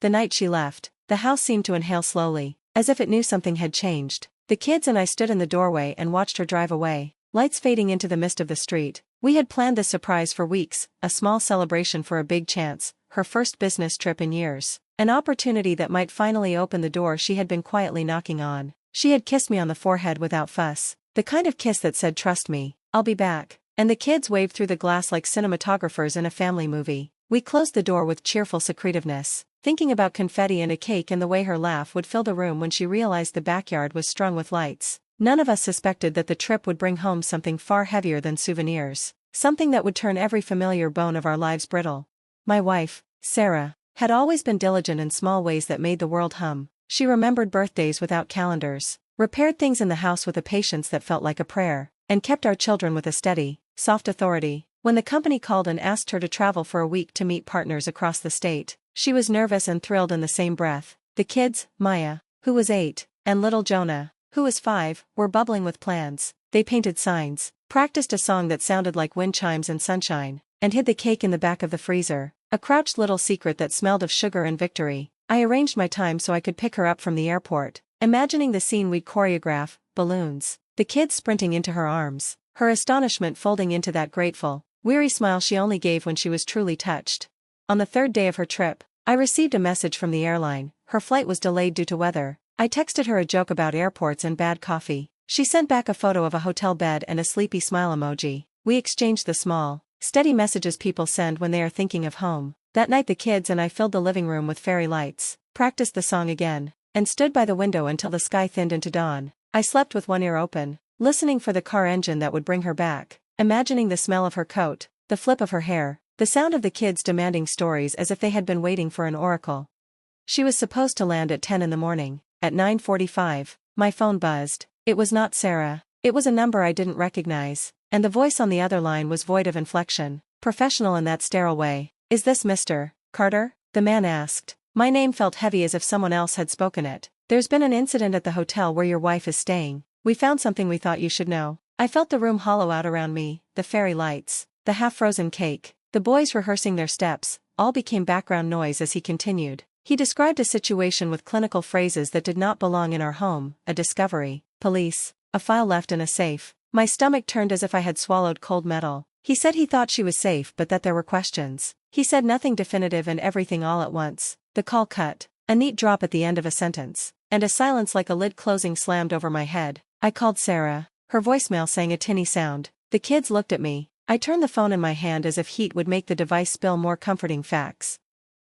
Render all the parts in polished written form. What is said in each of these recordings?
The night she left, the house seemed to inhale slowly, as if it knew something had changed. The kids and I stood in the doorway and watched her drive away, lights fading into the mist of the street. We had planned this surprise for weeks, a small celebration for a big chance, her first business trip in years. An opportunity that might finally open the door she had been quietly knocking on. She had kissed me on the forehead without fuss, the kind of kiss that said trust me, I'll be back. And the kids waved through the glass like cinematographers in a family movie. We closed the door with cheerful secretiveness, thinking about confetti and a cake and the way her laugh would fill the room when she realized the backyard was strung with lights. None of us suspected that the trip would bring home something far heavier than souvenirs, something that would turn every familiar bone of our lives brittle. My wife, Sarah, had always been diligent in small ways that made the world hum. She remembered birthdays without calendars, repaired things in the house with a patience that felt like a prayer, and kept our children with a steady, soft authority. When the company called and asked her to travel for a week to meet partners across the state, she was nervous and thrilled in the same breath. The kids, Maya, who was 8, and little Jonah, who was 5, were bubbling with plans. They painted signs, practiced a song that sounded like wind chimes and sunshine, and hid the cake in the back of the freezer, a crouched little secret that smelled of sugar and victory. I arranged my time so I could pick her up from the airport, imagining the scene we'd choreograph, balloons, the kids sprinting into her arms, her astonishment folding into that grateful, weary smile she only gave when she was truly touched. On the third day of her trip, I received a message from the airline. Her flight was delayed due to weather. I texted her a joke about airports and bad coffee. She sent back a photo of a hotel bed and a sleepy smile emoji. We exchanged the small, steady messages people send when they are thinking of home. That night the kids and I filled the living room with fairy lights, practiced the song again, and stood by the window until the sky thinned into dawn. I slept with one ear open, listening for the car engine that would bring her back, imagining the smell of her coat, the flip of her hair, the sound of the kids demanding stories as if they had been waiting for an oracle. She was supposed to land at 10 in the morning. At 9:45, my phone buzzed. It was not Sarah. It was a number I didn't recognize, and the voice on the other line was void of inflection, professional in that sterile way. "Is this Mr. Carter?" the man asked. My name felt heavy as if someone else had spoken it. "There's been an incident at the hotel where your wife is staying. We found something we thought you should know." I felt the room hollow out around me, the fairy lights, the half-frozen cake, the boys rehearsing their steps, all became background noise as he continued. He described a situation with clinical phrases that did not belong in our home, a discovery, police, a file left in a safe. My stomach turned as if I had swallowed cold metal. He said he thought she was safe but that there were questions. He said nothing definitive and everything all at once. The call cut, a neat drop at the end of a sentence, and a silence like a lid closing slammed over my head. I called Sarah. Her voicemail sang a tinny sound. The kids looked at me. I turned the phone in my hand as if heat would make the device spill more comforting facts.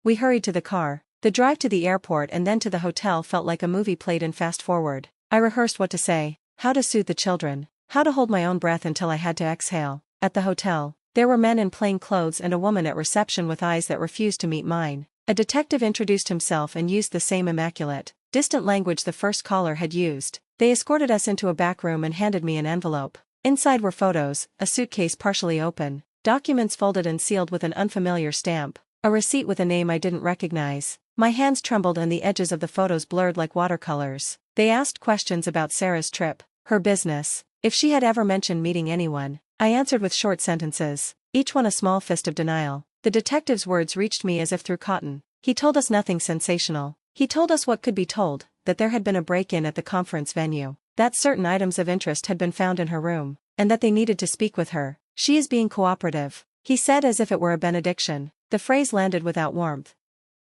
We hurried to the car. The drive to the airport and then to the hotel felt like a movie played in fast forward. I rehearsed what to say, how to soothe the children, how to hold my own breath until I had to exhale. At the hotel, there were men in plain clothes and a woman at reception with eyes that refused to meet mine. A detective introduced himself and used the same immaculate, distant language the first caller had used. They escorted us into a back room and handed me an envelope. Inside were photos, a suitcase partially open, documents folded and sealed with an unfamiliar stamp, a receipt with a name I didn't recognize. My hands trembled and the edges of the photos blurred like watercolors. They asked questions about Sarah's trip, her business, if she had ever mentioned meeting anyone. I answered with short sentences, each one a small fist of denial. The detective's words reached me as if through cotton. He told us nothing sensational. He told us what could be told, that there had been a break-in at the conference venue, that certain items of interest had been found in her room, and that they needed to speak with her. "She is being cooperative," he said as if it were a benediction. The phrase landed without warmth.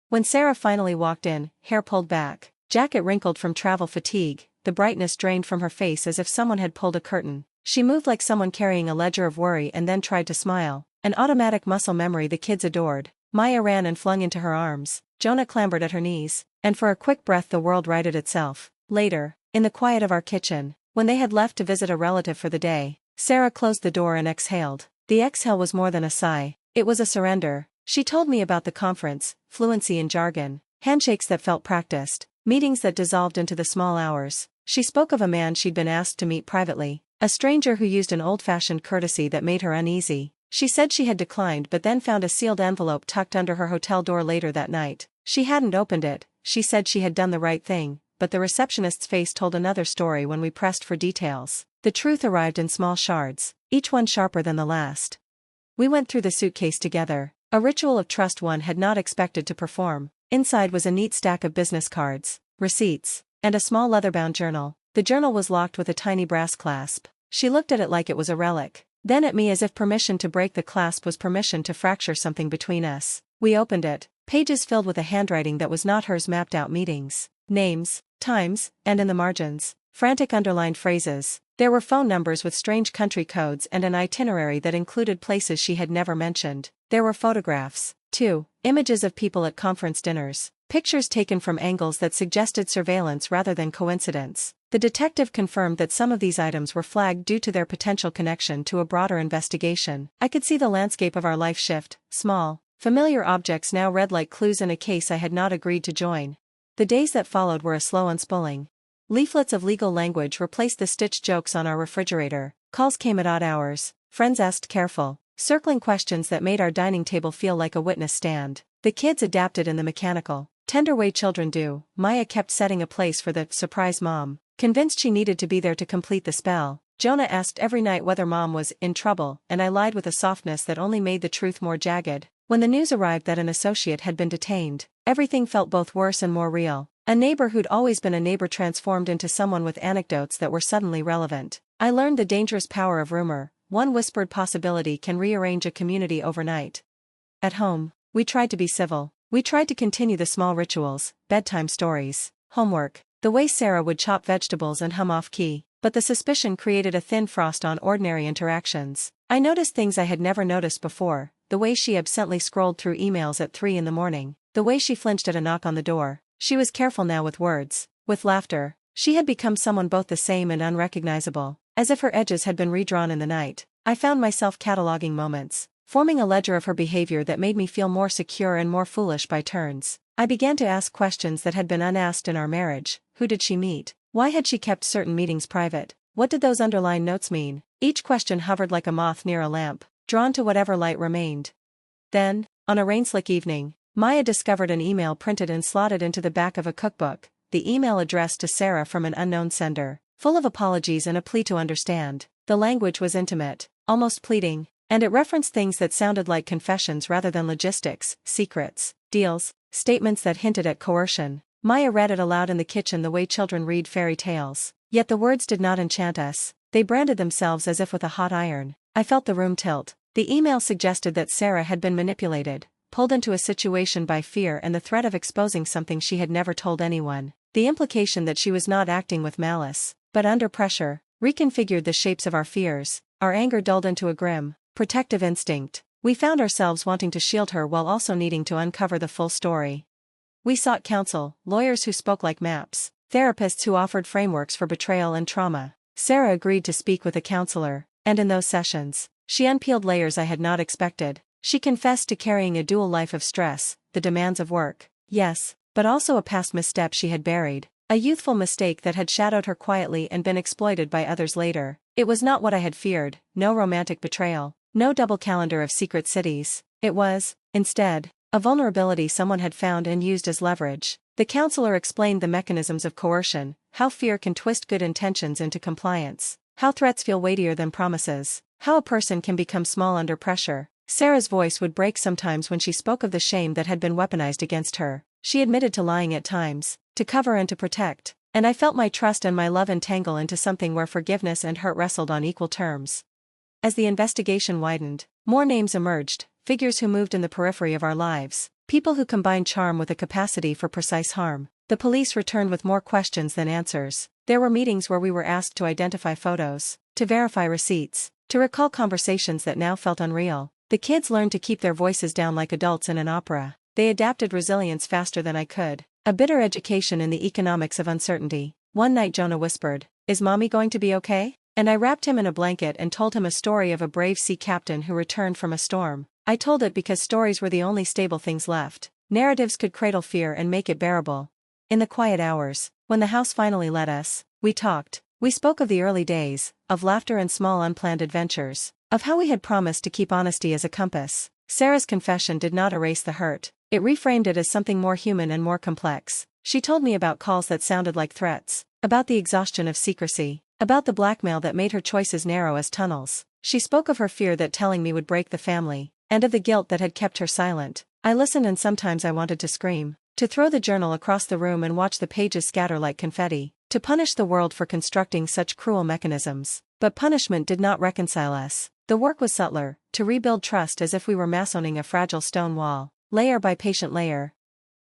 When Sarah finally walked in, hair pulled back, jacket wrinkled from travel fatigue, the brightness drained from her face as if someone had pulled a curtain. She moved like someone carrying a ledger of worry and then tried to smile, an automatic muscle memory the kids adored. Maya ran and flung into her arms, Jonah clambered at her knees, and for a quick breath the world righted itself. Later, in the quiet of our kitchen, when they had left to visit a relative for the day, Sarah closed the door and exhaled. The exhale was more than a sigh, it was a surrender. She told me about the conference, fluency in jargon, handshakes that felt practiced, meetings that dissolved into the small hours. She spoke of a man she'd been asked to meet privately, a stranger who used an old-fashioned courtesy that made her uneasy. She said she had declined but then found a sealed envelope tucked under her hotel door later that night. She hadn't opened it. She said she had done the right thing, but the receptionist's face told another story when we pressed for details. The truth arrived in small shards, each one sharper than the last. We went through the suitcase together, a ritual of trust one had not expected to perform. Inside was a neat stack of business cards, receipts, and a small leather-bound journal. The journal was locked with a tiny brass clasp. She looked at it like it was a relic, then at me as if permission to break the clasp was permission to fracture something between us. We opened it, pages filled with a handwriting that was not hers, mapped out meetings, names, times, and in the margins, frantic underlined phrases. There were phone numbers with strange country codes and an itinerary that included places she had never mentioned. There were photographs, too, images of people at conference dinners, pictures taken from angles that suggested surveillance rather than coincidence. The detective confirmed that some of these items were flagged due to their potential connection to a broader investigation. I could see the landscape of our life shift. Small, familiar objects now read like clues in a case I had not agreed to join. The days that followed were a slow unspooling. Leaflets of legal language replaced the stitched jokes on our refrigerator. Calls came at odd hours. Friends asked careful, circling questions that made our dining table feel like a witness stand. The kids adapted in the mechanical, tender way children do. Maya kept setting a place for the surprise mom, convinced she needed to be there to complete the spell. Jonah asked every night whether mom was in trouble, and I lied with a softness that only made the truth more jagged. When the news arrived that an associate had been detained, everything felt both worse and more real. A neighbor who'd always been a neighbor transformed into someone with anecdotes that were suddenly relevant. I learned the dangerous power of rumor. One whispered possibility can rearrange a community overnight. At home, we tried to be civil. We tried to continue the small rituals, bedtime stories, homework, the way Sarah would chop vegetables and hum off-key, but the suspicion created a thin frost on ordinary interactions. I noticed things I had never noticed before, the way she absently scrolled through emails at 3 in the morning, the way she flinched at a knock on the door. She was careful now with words, with laughter. She had become someone both the same and unrecognizable, as if her edges had been redrawn in the night. I found myself cataloging moments, forming a ledger of her behavior that made me feel more secure and more foolish by turns. I began to ask questions that had been unasked in our marriage. Who did she meet? Why had she kept certain meetings private? What did those underlined notes mean? Each question hovered like a moth near a lamp, drawn to whatever light remained. Then, on a rain-slick evening, Maya discovered an email printed and slotted into the back of a cookbook, the email addressed to Sarah from an unknown sender, full of apologies and a plea to understand. The language was intimate, almost pleading, and it referenced things that sounded like confessions rather than logistics, secrets, deals, statements that hinted at coercion. Maya read it aloud in the kitchen the way children read fairy tales. Yet the words did not enchant us. They branded themselves as if with a hot iron. I felt the room tilt. The email suggested that Sarah had been manipulated, pulled into a situation by fear and the threat of exposing something she had never told anyone. The implication that she was not acting with malice, but under pressure, reconfigured the shapes of our fears. Our anger dulled into a grim, protective instinct. We found ourselves wanting to shield her while also needing to uncover the full story. We sought counsel, lawyers who spoke like maps, therapists who offered frameworks for betrayal and trauma. Sarah agreed to speak with a counselor, and in those sessions, she unpeeled layers I had not expected. She confessed to carrying a dual life of stress, the demands of work, yes, but also a past misstep she had buried, a youthful mistake that had shadowed her quietly and been exploited by others later. It was not what I had feared, no romantic betrayal, no double calendar of secret cities. It was, instead, a vulnerability someone had found and used as leverage. The counselor explained the mechanisms of coercion, how fear can twist good intentions into compliance, how threats feel weightier than promises, how a person can become small under pressure. Sarah's voice would break sometimes when she spoke of the shame that had been weaponized against her. She admitted to lying at times, to cover and to protect, and I felt my trust and my love entangle into something where forgiveness and hurt wrestled on equal terms. As the investigation widened, more names emerged, figures who moved in the periphery of our lives, people who combined charm with a capacity for precise harm. The police returned with more questions than answers. There were meetings where we were asked to identify photos, to verify receipts, to recall conversations that now felt unreal. The kids learned to keep their voices down like adults in an opera. They adapted resilience faster than I could. A bitter education in the economics of uncertainty. One night Jonah whispered, "Is mommy going to be okay?" And I wrapped him in a blanket and told him a story of a brave sea captain who returned from a storm. I told it because stories were the only stable things left. Narratives could cradle fear and make it bearable. In the quiet hours, when the house finally let us, we talked. We spoke of the early days, of laughter and small unplanned adventures, of how we had promised to keep honesty as a compass. Sarah's confession did not erase the hurt. It reframed it as something more human and more complex. She told me about calls that sounded like threats, about the exhaustion of secrecy, about the blackmail that made her choices narrow as tunnels. She spoke of her fear that telling me would break the family, and of the guilt that had kept her silent. I listened and sometimes I wanted to scream. To throw the journal across the room and watch the pages scatter like confetti. To punish the world for constructing such cruel mechanisms. But punishment did not reconcile us. The work was subtler, to rebuild trust as if we were masoning a fragile stone wall, layer by patient layer.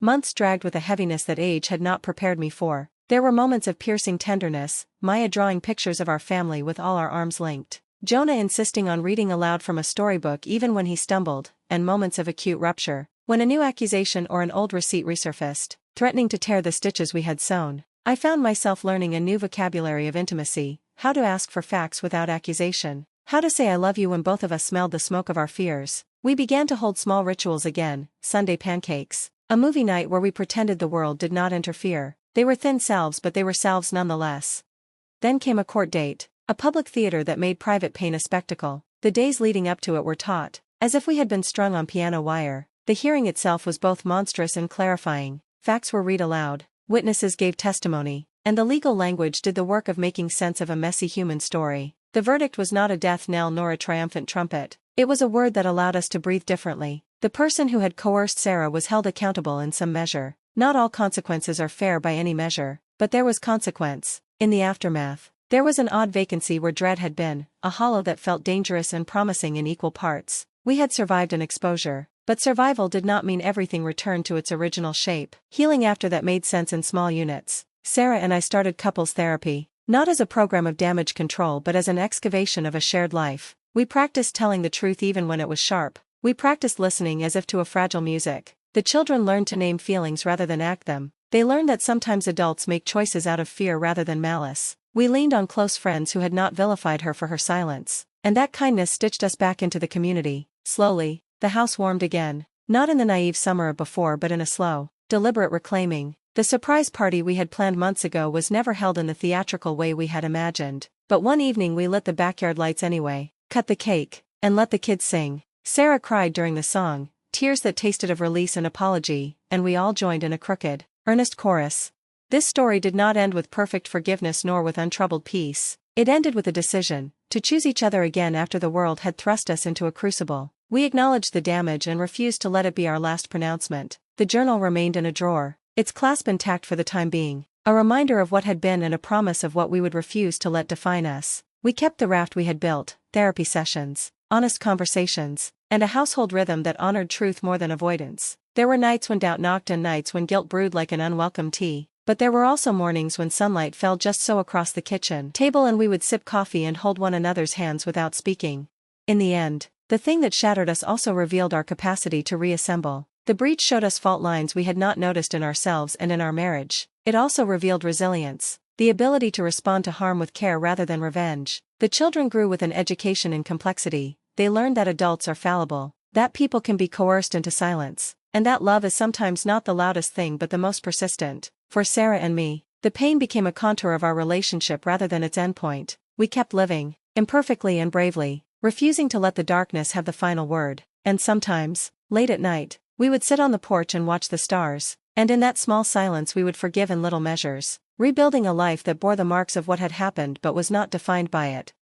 Months dragged with a heaviness that age had not prepared me for. There were moments of piercing tenderness, Maya drawing pictures of our family with all our arms linked, Jonah insisting on reading aloud from a storybook even when he stumbled, and moments of acute rupture, when a new accusation or an old receipt resurfaced, threatening to tear the stitches we had sewn. I found myself learning a new vocabulary of intimacy, how to ask for facts without accusation, how to say I love you when both of us smelled the smoke of our fears. We began to hold small rituals again, Sunday pancakes, a movie night where we pretended the world did not interfere. They were thin salves but they were salves nonetheless. Then came a court date, a public theater that made private pain a spectacle. The days leading up to it were taut, as if we had been strung on piano wire. The hearing itself was both monstrous and clarifying. Facts were read aloud. Witnesses gave testimony, and the legal language did the work of making sense of a messy human story. The verdict was not a death knell nor a triumphant trumpet. It was a word that allowed us to breathe differently. The person who had coerced Sarah was held accountable in some measure. Not all consequences are fair by any measure, but there was consequence. In the aftermath, there was an odd vacancy where dread had been, a hollow that felt dangerous and promising in equal parts. We had survived an exposure. But survival did not mean everything returned to its original shape. Healing after that made sense in small units. Sarah and I started couples therapy, not as a program of damage control but as an excavation of a shared life. We practiced telling the truth even when it was sharp. We practiced listening as if to a fragile music. The children learned to name feelings rather than act them. They learned that sometimes adults make choices out of fear rather than malice. We leaned on close friends who had not vilified her for her silence. And that kindness stitched us back into the community. Slowly, the house warmed again, not in the naive summer of before but in a slow, deliberate reclaiming. The surprise party we had planned months ago was never held in the theatrical way we had imagined, but one evening we lit the backyard lights anyway, cut the cake, and let the kids sing. Sarah cried during the song, tears that tasted of release and apology, and we all joined in a crooked, earnest chorus. This story did not end with perfect forgiveness nor with untroubled peace. It ended with a decision, to choose each other again after the world had thrust us into a crucible. We acknowledged the damage and refused to let it be our last pronouncement. The journal remained in a drawer, its clasp intact for the time being, a reminder of what had been and a promise of what we would refuse to let define us. We kept the raft we had built, therapy sessions, honest conversations, and a household rhythm that honored truth more than avoidance. There were nights when doubt knocked and nights when guilt brewed like an unwelcome tea, but there were also mornings when sunlight fell just so across the kitchen table and we would sip coffee and hold one another's hands without speaking. In the end, the thing that shattered us also revealed our capacity to reassemble. The breach showed us fault lines we had not noticed in ourselves and in our marriage. It also revealed resilience, the ability to respond to harm with care rather than revenge. The children grew with an education in complexity. They learned that adults are fallible, that people can be coerced into silence, and that love is sometimes not the loudest thing but the most persistent. For Sarah and me, the pain became a contour of our relationship rather than its endpoint. We kept living, imperfectly and bravely, refusing to let the darkness have the final word. And sometimes, late at night, we would sit on the porch and watch the stars, and in that small silence we would forgive in little measures, rebuilding a life that bore the marks of what had happened but was not defined by it.